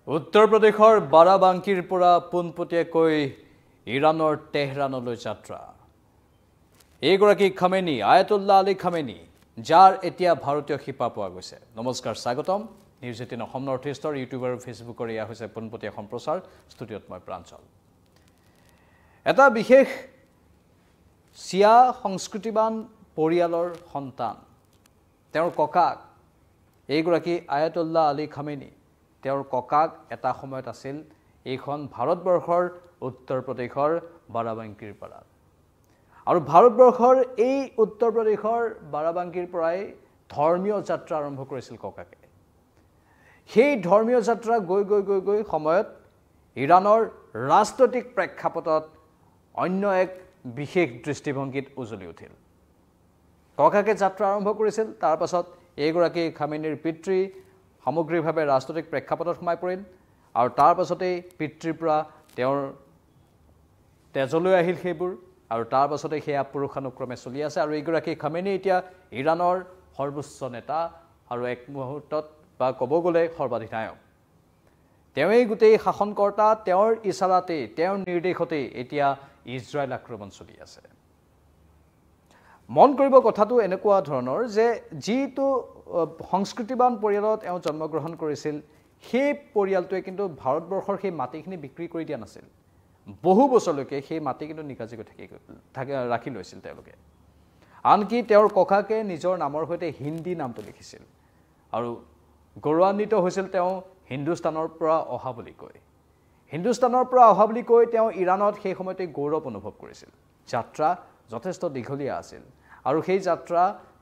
উত্তৰ প্ৰদেশৰ বাৰাবাংকিৰ পৰা পোনপটীয়াকৈ ইৰাণৰ তেহৰানলৈ যাত্ৰা এইগৰাকী খামেনি আয়াতুল্লাহ আলী খামেনি যাৰ এতিয়া ভাৰতীয় শিপা পোৱা গৈছে নমস্কাৰ স্বাগতম নিউজ 18 অসম নৰ্থ ইষ্টৰ ইউটিউব আৰু ফেচবুকৰ ইয়া হৈছে পোনপটীয়া সম্প্ৰচাৰ ষ্টুডিঅ'ত মই প্ৰাঞ্চল এটা বিশেষ চিয়া সংস্কৃতিবান পৰিয়ালৰ সন্তান তেওঁৰ ককাক এইগৰাকী আয়াতুল্লাহ আলী খামেনি তেওঁৰ ককাক এটা সময়ত আছিল এইখন ভাৰতবৰ্ষৰ উত্তৰ প্ৰদেশৰ বাৰাবাংকিৰ পৰা আৰু ভাৰতবৰ্ষৰ এই উত্তৰ প্ৰদেশৰ বাৰাবাংকিৰ পৰাই ধৰ্মীয় যাত্ৰা আৰম্ভ কৰিছিল ককাকে সেই ধৰ্মীয় যাত্ৰা গৈ সময়ত ইৰাণৰ ৰাজনৈতিক প্ৰেক্ষাপটত অন্য এক বিশেষ দৃষ্টিভংগীত উজলি উঠিল ককাকে যাত্ৰা আৰম্ভ কৰিছিল তাৰ পাছত এইগৰাকী খামেনিৰ পিতৃ সামগ্ৰিকভাৱে ৰাজনৈতিক প্ৰেক্ষাপটত সোমাই পৰিল আৰু তাৰ পাছতেই পিতৃৰ পৰা তেওঁৰ তেজলৈ আহিল সেইবোৰ আৰু তাৰ পাছতেই সেয়া পুৰুষানুক্ৰমে চলি আছে আৰু এইগৰাকী খামেনি এতিয়া ইৰাণৰ সৰ্বোচ্চ নেতা আৰু এক মুহূৰ্তত বা ক'ব গ'লে সৰ্বাধিনায়ক তেওঁই গোটেই শাসনকৰ্তা তেওঁৰ ইছাৰাতেই তেওঁৰ নিৰ্দেশতেই এতিয়া ইজৰাইল আক্ৰমণ চলি আছে মন কৰিব কথাটো এনেকুৱা ধৰণৰ যে যিটো সংস্কৃতিবান পৰিয়ালত তেওঁ জন্মগ্ৰহণ কৰিছিল সেই পৰিয়ালটোৱে কিন্তু ভাৰতবৰ্ষৰ সেই মাটিখিনি বিক্ৰী কৰি দিয়া নাছিল বহু বছৰলৈকে সেই মাটি কিন্তু নিকাজিকৈ ৰাখি লৈছিল তেওঁলোকে আনকি তেওঁৰ ককাকে নিজৰ নামৰ সৈতে হিন্দী নামটো লিখিছিল আৰু গৌৰৱান্বিত হৈছিল তেওঁ হিন্দুস্তানৰ পৰা অহা বুলি কৈ তেওঁ ইৰাণত সেই সময়তে গৌৰৱ অনুভৱ কৰিছিল যাত্ৰা যথেষ্ট দীঘলীয়া আছিল আৰু সেই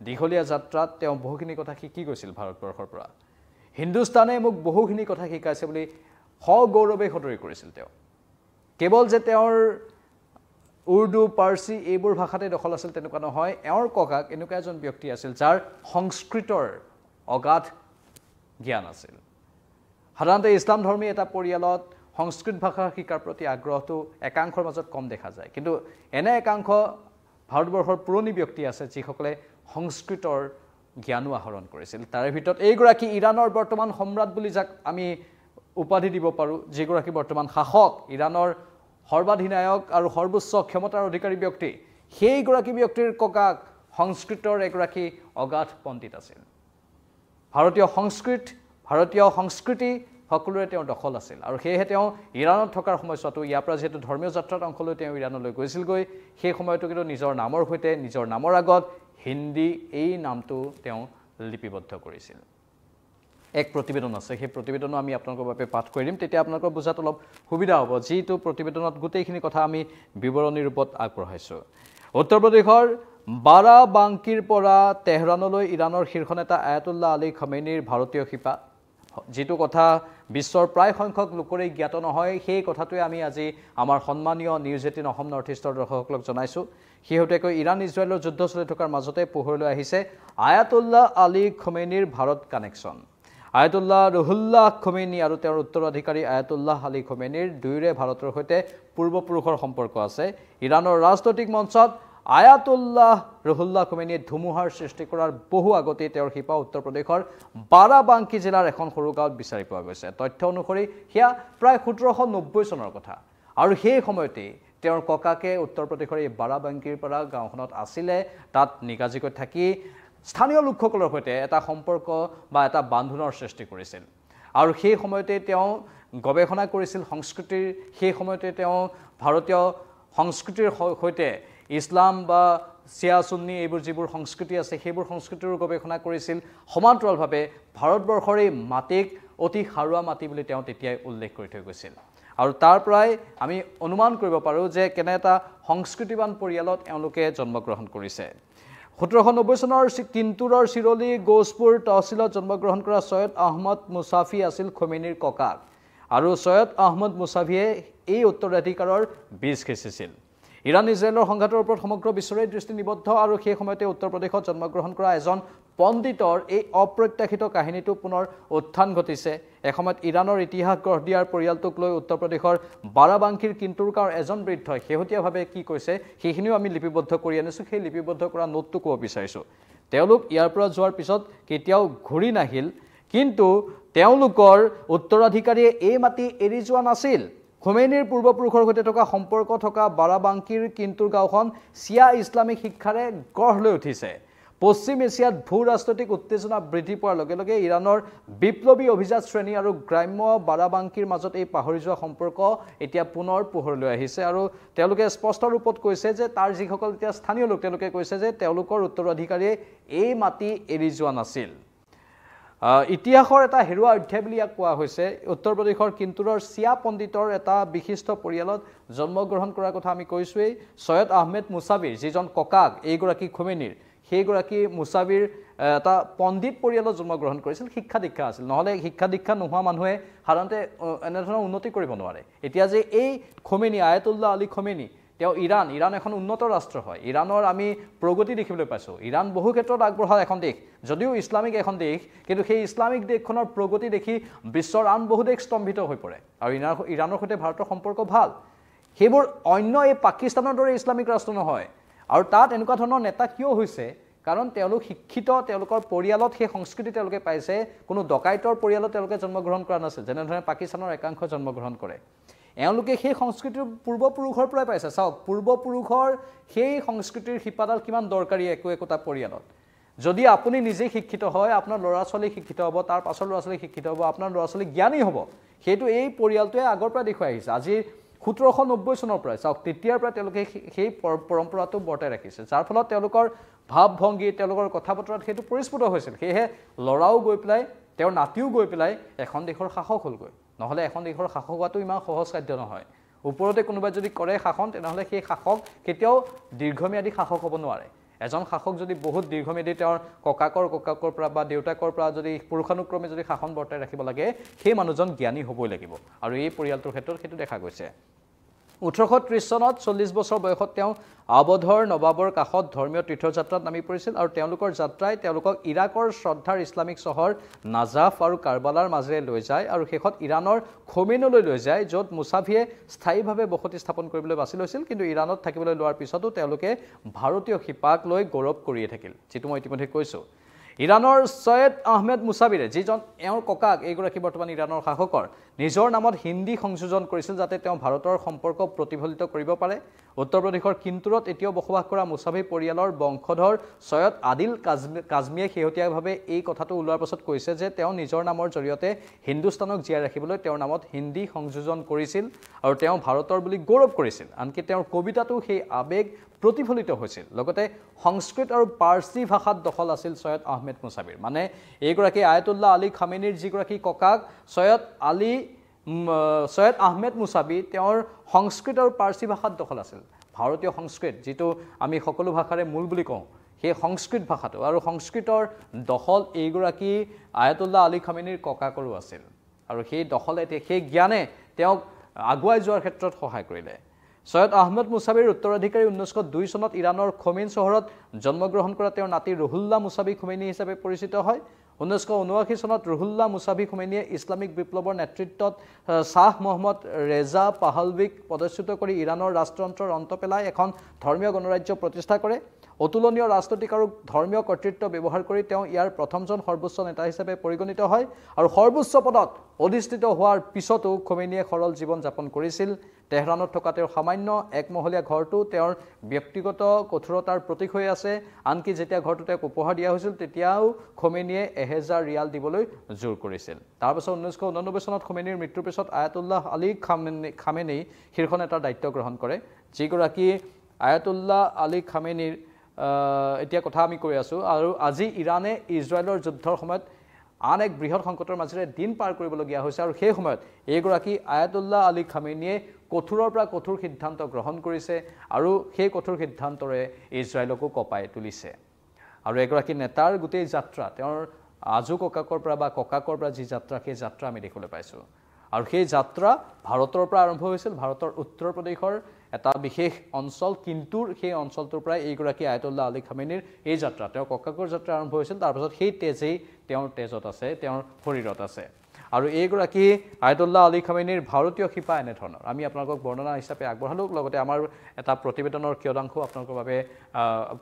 দীঘলীয়া যাত্ৰাত তেওঁ বহুখিনি কথা শিকি গৈছিল ভাৰতবৰ্ষৰ পৰা হিন্দুস্তানে মোক বহুখিনি কথা শিকাইছে বুলি সগৌৰৱে সদৰি কৰিছিল তেওঁ কেৱল যে তেওঁৰ উৰ্দু পাৰ্চী এইবোৰ ভাষাতে দখল আছিল তেনেকুৱা নহয় এওঁৰ ককাক এনেকুৱা এজন ব্যক্তি আছিল যাৰ সংস্কৃতৰ অগাধ জ্ঞান আছিল সাধাৰণতে ইছলাম ধৰ্মী এটা পৰিয়ালত সংস্কৃত ভাষা শিকাৰ প্ৰতি আগ্ৰহটো একাংশৰ মাজত কম দেখা যায় কিন্তু এনে একাংশ ভাৰতবৰ্ষৰ পুৰণি ব্যক্তি আছে যিসকলে সংস্কৃতৰ জ্ঞানো আহৰণ কৰিছিল তাৰে ভিতৰত এইগৰাকী ইৰাণৰ বৰ্তমান সম্ৰাট বুলি যাক আমি উপাধি দিব পাৰোঁ যিগৰাকী বৰ্তমান শাসক ইৰাণৰ সৰ্বাধিনায়ক আৰু সৰ্বোচ্চ ক্ষমতাৰ অধিকাৰী ব্যক্তি সেইগৰাকী ব্যক্তিৰ ককাক সংস্কৃতৰ এগৰাকী অগাধ পণ্ডিত আছিল ভাৰতীয় সংস্কৃতি সকলোৰে তেওঁৰ দখল আছিল আৰু সেয়েহে তেওঁ ইৰাণত থকাৰ সময়ছোৱাতো ইয়াৰ পৰা যিহেতু ধৰ্মীয় যাত্ৰাত অংশ লৈ তেওঁ ইৰাণলৈ গৈছিলগৈ সেই সময়তো কিন্তু নিজৰ নামৰ সৈতে নিজৰ নামৰ আগত হিন্দী এই নামটো তেওঁ লিপিবদ্ধ কৰিছিল এক প্ৰতিবেদন আছে সেই প্ৰতিবেদনো আমি আপোনালোকৰ বাবে পাঠ কৰি দিম তেতিয়া আপোনালোকৰ বুজাত অলপ সুবিধা হ'ব যিটো প্ৰতিবেদনত গোটেইখিনি কথা আমি বিৱৰণী ৰূপত আগবঢ়াইছোঁ উত্তৰ প্ৰদেশৰ বাৰাবাংকিৰ পৰা তেহৰানলৈ ইৰাণৰ শীৰ্ষ নেতা আয়াতুল্লাহ আলী খামেনিৰ ভাৰতীয় শিপা যিটো কথা বিশ্বৰ প্ৰায় সংখ্যক লোকৰেই জ্ঞাত নহয় সেই কথাটোৱে আমি আজি আমাৰ সন্মানীয় নিউজ 18 অসম নৰ্থ ইষ্টৰ দৰ্শকসকলক জনাইছোঁ শেহতীয়াকৈ ইৰাণ ইজৰাইলৰ যুদ্ধ চলি থকাৰ মাজতে পোহৰলৈ আহিছে আয়াতুল্লাহ আলী খামেনিৰ Bharat connection Ayatollah Ruhollah Khamenei আৰু তেওঁৰ উত্তৰাধিকাৰী আয়াতুল্লাহ আলী খামেনিৰ দুয়োৰে ভাৰতৰ সৈতে পূৰ্বপুৰুষৰ সম্পৰ্ক আছে ইৰাণৰ ৰাজনৈতিক মঞ্চত আয়াতুল্লাহ ৰুহুল্লাহ খামেনিয়ে ধুমুহাৰ সৃষ্টি কৰাৰ বহু আগতেই তেওঁৰ শিপা উত্তৰ প্ৰদেশৰ বাৰাবাংকি জিলাৰ এখন সৰু গাঁৱত বিচাৰি পোৱা গৈছে তথ্য অনুসৰি সেয়া প্ৰায় 1790 চনৰ কথা আৰু সেই সময়তেই তেওঁৰ ককাকে উত্তৰ প্ৰদেশৰ এই বাৰাবাংকিৰ পৰা গাঁওখনত আছিলে তাত নিকাজিকৈ থাকি স্থানীয় লোকসকলৰ সৈতে এটা সম্পৰ্ক বা এটা বান্ধোনৰ সৃষ্টি কৰিছিল আৰু সেই সময়তে তেওঁ গৱেষণা কৰিছিল সংস্কৃতিৰ সেই সময়তে তেওঁ ভাৰতীয় সংস্কৃতিৰ সৈতে ইছলাম বা চিয়া সুন্নী এইবোৰ যিবোৰ সংস্কৃতি আছে সেইবোৰ সংস্কৃতিৰো গৱেষণা কৰিছিল সমান্তৰালভাৱে ভাৰতবৰ্ষৰ এই মাটিক অতি সাৰুৱা মাটি বুলি তেওঁ তেতিয়াই উল্লেখ কৰি থৈ গৈছিল আৰু তাৰ পৰাই আমি অনুমান কৰিব পাৰোঁ যে কেনে এটা সংস্কৃতিবান পৰিয়ালত এওঁলোকে জন্মগ্ৰহণ কৰিছে 1790 চনৰ কিন্তুৰৰ চিৰলি গৌজপুৰ তহচিলত জন্মগ্ৰহণ কৰা সৈয়দ আহমদ মুছাফি আছিল খামেনিৰ ককাক আৰু সৈয়দ আহমদ মুছাফিয়ে এই উত্তৰাধিকাৰৰ বীজ সিঁচিছিল ইৰাণ ইজৰাইলৰ সংঘাতৰ ওপৰত সমগ্ৰ বিশ্বৰে দৃষ্টি নিবদ্ধ আৰু সেই সময়তে উত্তৰ প্ৰদেশত জন্মগ্ৰহণ কৰা এজন পণ্ডিতৰ এই অপ্ৰত্যাশিত কাহিনীটো পুনৰ উত্থান ঘটিছে এসময়ত ইৰাণৰ ইতিহাস গঢ় দিয়াৰ পৰিয়ালটোক লৈ উত্তৰ প্ৰদেশৰ বাৰাবাংকিৰ কিন্তুৰ গাঁৱৰ এজন বৃদ্ধই শেহতীয়াভাৱে কি কৈছে সেইখিনিও আমি লিপিবদ্ধ কৰি আনিছোঁ সেই লিপিবদ্ধ কৰা নোটটো ক'ব বিচাৰিছোঁ তেওঁলোক ইয়াৰ পৰা যোৱাৰ পিছত কেতিয়াও ঘূৰি নাহিল কিন্তু তেওঁলোকৰ উত্তৰাধিকাৰীয়ে এই মাটি এৰি যোৱা নাছিল খোমেনিৰ পূৰ্বপুৰুষৰ সৈতে থকা সম্পৰ্ক থকা বাৰাবাংকিৰ কিন্তুৰ গাঁওখন শিয়া ইছলামিক শিক্ষাৰে গঢ় লৈ উঠিছে পশ্চিম এছিয়াত ভূ ৰাজনৈতিক উত্তেজনা বৃদ্ধি পোৱাৰ লগে লগে ইৰাণৰ বিপ্লৱী অভিজাত শ্ৰেণী আৰু গ্ৰাম্য বাৰাবাংকিৰ মাজত এই পাহৰি যোৱা সম্পৰ্ক এতিয়া পুনৰ পোহৰলৈ আহিছে আৰু তেওঁলোকে স্পষ্ট ৰূপত কৈছে যে তাৰ যিসকল এতিয়া স্থানীয় লোক তেওঁলোকে কৈছে যে তেওঁলোকৰ উত্তৰাধিকাৰীয়ে এই মাটি এৰি যোৱা নাছিল ইতিহাসৰ এটা হেৰুৱা অধ্যায় বুলি ইয়াক কোৱা হৈছে উত্তৰ প্ৰদেশৰ কিন্তুৰৰ শিয়া পণ্ডিতৰ এটা বিশিষ্ট পৰিয়ালত জন্মগ্ৰহণ কৰাৰ কথা আমি কৈছোৱেই সৈয়দ আহমেদ মুছাবিৰ যিজন ককাক এইগৰাকী খোমেনিৰ সেইগৰাকী মুছাবিৰ এটা পণ্ডিত পৰিয়ালত জন্মগ্ৰহণ কৰিছিল শিক্ষা দীক্ষা আছিল নহলে শিক্ষা দীক্ষা নোহোৱা মানুহে সাধাৰণতে এনেধৰণৰ উন্নতি কৰিব নোৱাৰে এতিয়া যে এই খোমেনি আয়াতুল্লাহ আলী খোমেনি তেওঁ ইৰাণ এখন উন্নত ৰাষ্ট্ৰ হয় ইৰাণৰ আমি প্ৰগতি দেখিবলৈ পাইছোঁ ইৰাণ বহু ক্ষেত্ৰত আগবঢ়া এখন দেশ যদিও ইছলামিক এখন দেশ কিন্তু সেই ইছলামিক দেশখনৰ প্ৰগতি দেখি বিশ্বৰ আন বহু দেশ স্তম্ভিত হৈ পৰে আৰু ইৰাণৰ সৈতে ভাৰতৰ সম্পৰ্ক ভাল সেইবোৰ অন্য এই পাকিস্তানৰ দৰে ইছলামিক ৰাষ্ট্ৰ নহয় আৰু তাত এনেকুৱা ধৰণৰ নেতা কিয় হৈছে কাৰণ তেওঁলোক শিক্ষিত তেওঁলোকৰ পৰিয়ালত সেই সংস্কৃতি তেওঁলোকে পাইছে কোনো ডকাইতৰ পৰিয়ালত তেওঁলোকে জন্মগ্ৰহণ কৰা নাছিল যেনেধৰণে পাকিস্তানৰ একাংশ জন্মগ্ৰহণ কৰে এওঁলোকে সেই সংস্কৃতিৰ পূৰ্বপুৰুষৰ পৰাই পাইছে চাওক পূৰ্বপুৰুষৰ সেই সংস্কৃতিৰ শিপাডাল কিমান দৰকাৰী একোটা পৰিয়ালত যদি আপুনি নিজে শিক্ষিত হয় আপোনাৰ ল'ৰা ছোৱালী শিক্ষিত হ'ব তাৰ পাছৰ ল'ৰা ছোৱালী শিক্ষিত হ'ব আপোনাৰ ল'ৰা ছোৱালী জ্ঞানী হ'ব সেইটো এই পৰিয়ালটোৱে আগৰ পৰা দেখুৱাই আহিছে আজি 1790 চনৰ পৰা চাওক তেতিয়াৰ পৰা তেওঁলোকে সেই পৰম্পৰাটো বৰ্তাই ৰাখিছে যাৰ ফলত তেওঁলোকৰ ভাৱ ভংগী তেওঁলোকৰ কথা বতৰাত সেইটো পৰিস্ফুট হৈছিল সেয়েহে ল'ৰাও গৈ পেলাই তেওঁৰ নাতিও গৈ পেলাই এখন দেশৰ শাসক হ'লগৈ নহলে এখন দেশৰ শাসক হোৱাটো ইমান সহজ কাৰ্য নহয় ওপৰতে কোনোবাই যদি কৰে শাসন তেনেহলে সেই শাসক কেতিয়াও দীৰ্ঘম্যাদী শাসক হ'ব নোৱাৰে এজন শাসক যদি বহুত দীৰ্ঘম্যাদী তেওঁৰ ককাকৰ পৰা বা দেউতাকৰ পৰা যদি পুৰুষানুক্ৰমে যদি শাসন বৰ্তাই ৰাখিব লাগে সেই মানুহজন জ্ঞানী হ'বই লাগিব আৰু এই পৰিয়ালটোৰ ক্ষেত্ৰত সেইটো দেখা গৈছে 1830 চনত 40 বছৰ বয়সত তেওঁ আবধৰ নবাবৰ কাষত ধৰ্মীয় তীৰ্থযাত্ৰাত নামি পৰিছিল আৰু তেওঁলোকৰ যাত্ৰাই তেওঁলোকক ইৰাকৰ শ্ৰদ্ধাৰ ইছলামিক চহৰ নাজাফ আৰু কাৰবালাৰ মাজেৰে লৈ যায় আৰু শেষত ইৰাণৰ খোমেনলৈ লৈ যায় য'ত মুছাভিয়ে স্থায়ীভাৱে বসতি স্থাপন কৰিবলৈ বাছি লৈছিল কিন্তু ইৰাণত থাকিবলৈ লোৱাৰ পিছতো তেওঁলোকে ভাৰতীয় শিপাক লৈ গৌৰৱ কৰিয়ে থাকিল যিটো মই ইতিমধ্যে কৈছোঁ ইৰাণৰ সৈয়দ আহমেদ মুছাবিৰে যিজন এওঁৰ ককাক এইগৰাকী বৰ্তমান ইৰাণৰ শাসকৰ নিজৰ নামত হিন্দী সংযোজন কৰিছিল যাতে তেওঁ ভাৰতৰ সম্পৰ্ক প্ৰতিফলিত কৰিব পাৰে উত্তৰ প্ৰদেশৰ কিন্তুৰত এতিয়াও বসবাস কৰা মুছাভি পৰিয়ালৰ বংশধৰ সৈয়দ আদিল কাজমিয়ে শেহতীয়াভাৱে এই কথাটো ওলোৱাৰ পাছত কৈছে যে তেওঁ নিজৰ নামৰ জৰিয়তে হিন্দুস্তানক জীয়াই ৰাখিবলৈ তেওঁৰ নামত হিন্দী সংযোজন কৰিছিল আৰু তেওঁ ভাৰতৰ বুলি গৌৰৱ কৰিছিল আনকি তেওঁৰ কবিতাটো সেই আবেগ প্ৰতিফলিত হৈছিল লগতে সংস্কৃত আৰু পাৰ্চী ভাষাত দখল আছিল সৈয়দ আহমেদ মুছাবিৰ মানে এইগৰাকী আয়াতুল্লাহ আলী খামেনিৰ যিগৰাকী ককাক সৈয়দ আহমেদ মুছাবি তেওঁৰ সংস্কৃত আৰু পাৰ্চী ভাষাত দখল আছিল ভাৰতীয় সংস্কৃত যিটো আমি সকলো ভাষাৰে মূল বুলি কওঁ সেই সংস্কৃত ভাষাটো আৰু সংস্কৃতৰ দখল এইগৰাকী আয়াতুল্লাহ আলী খামেনিৰ ককাকৰো আছিল আৰু সেই দখলে সেই জ্ঞানে তেওঁক আগুৱাই যোৱাৰ ক্ষেত্ৰত সহায় কৰিলে সৈয়দ আহমেদ মুছাবিৰ উত্তৰাধিকাৰী 1902 চনত ইৰাণৰ খোমেন চহৰত জন্মগ্ৰহণ কৰা তেওঁৰ নাতি ৰুহুল্লাহ মুছাবি খোমেনি হিচাপে পৰিচিত হয় 1979 চনত ৰুহুল্লাহ মুছাবি খোমেনিয়ে ইছলামিক বিপ্লৱৰ নেতৃত্বত শাহ মহম্মদ ৰেজা পাহলভিক পদচ্যুত কৰি ইৰাণৰ ৰাষ্ট্ৰযন্ত্ৰৰ অন্ত পেলাই এখন ধৰ্মীয় গণৰাজ্য প্ৰতিষ্ঠা কৰে অতুলনীয় ৰাজনৈতিক আৰু ধৰ্মীয় কৰ্তৃত্ব ব্যৱহাৰ কৰি তেওঁ ইয়াৰ প্ৰথমজন সৰ্বোচ্চ নেতা হিচাপে পৰিগণিত হয় আৰু সৰ্বোচ্চ পদত অধিষ্ঠিত হোৱাৰ পিছতো খোমেনিয়ে সৰল জীৱন যাপন কৰিছিল তেহৰাণত থকা তেওঁৰ সামান্য একমহলীয়া ঘৰটো তেওঁৰ ব্যক্তিগত কঠোৰতাৰ প্ৰতীক হৈ আছে আনকি যেতিয়া ঘৰটো তেওঁক উপহাৰ দিয়া হৈছিল তেতিয়াও খোমেনিয়ে 1000 ৰিয়াল দিবলৈ জোৰ কৰিছিল তাৰপিছত 1989 চনত খোমেনিৰ মৃত্যুৰ পিছত আয়াতুল্লাহ আলী খামেনি শীৰ্ষ নেতাৰ দায়িত্ব গ্ৰহণ কৰে যিগৰাকী আয়াতুল্লাহ আলী খামেনিৰ এতিয়া কথা আমি কৈ আছোঁ আৰু আজি ইৰাণে ইজৰাইলৰ যুদ্ধৰ সময়ত আন এক বৃহৎ সংকটৰ মাজেৰে দিন পাৰ কৰিবলগীয়া হৈছে আৰু সেই সময়ত এইগৰাকী আয়াতুল্লাহ আলী খামেনিয়ে কঠোৰৰ পৰা কঠোৰ সিদ্ধান্ত গ্ৰহণ কৰিছে আৰু সেই কঠোৰ সিদ্ধান্তৰে ইজৰাইলকো কঁপাই তুলিছে আৰু এগৰাকী নেতাৰ গোটেই যাত্ৰা তেওঁৰ আজু ককাকৰ পৰা যি যাত্ৰা সেই যাত্ৰা আমি দেখিবলৈ পাইছোঁ আৰু সেই যাত্ৰা ভাৰতৰ পৰা আৰম্ভ হৈছিল ভাৰতৰ উত্তৰ প্ৰদেশৰ এটা বিশেষ অঞ্চল কিন্তু সেই অঞ্চলটোৰ পৰা এইগৰাকী আয়াতুল্লাহ আলী খামেনিৰ এই যাত্ৰা তেওঁৰ ককাকৰ যাত্ৰা আৰম্ভ হৈছিল তাৰপিছত সেই তেজেই তেওঁৰ তেজত আছে তেওঁৰ শৰীৰত আছে আৰু এইগৰাকী আয়াতুল্লাহ আলী খামেনিৰ ভাৰতীয় শিপা এনেধৰণৰ আমি আপোনালোকক বৰ্ণনা হিচাপে আগবঢ়ালোঁ লগতে আমাৰ এটা প্ৰতিবেদনৰ কিয়দাংশও আপোনালোকৰ বাবে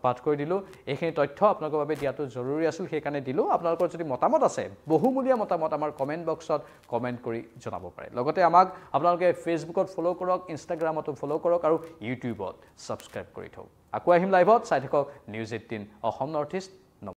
পাঠ কৰি দিলোঁ এইখিনি তথ্য আপোনালোকৰ বাবে দিয়াটো জৰুৰী আছিল সেইকাৰণে দিলোঁ আপোনালোকৰ যদি মতামত আছে বহুমূলীয়া মতামত আমাৰ কমেণ্ট বক্সত কমেণ্ট কৰি জনাব পাৰে লগতে আমাক আপোনালোকে ফেচবুকত ফ'ল' কৰক ইনষ্টাগ্ৰামতো ফ'ল' কৰক আৰু ইউটিউবত ছাবস্ক্ৰাইব কৰি থওক আকৌ আহিম লাইভত চাই থাকক নিউজ 18 অসম নৰ্থ ইষ্ট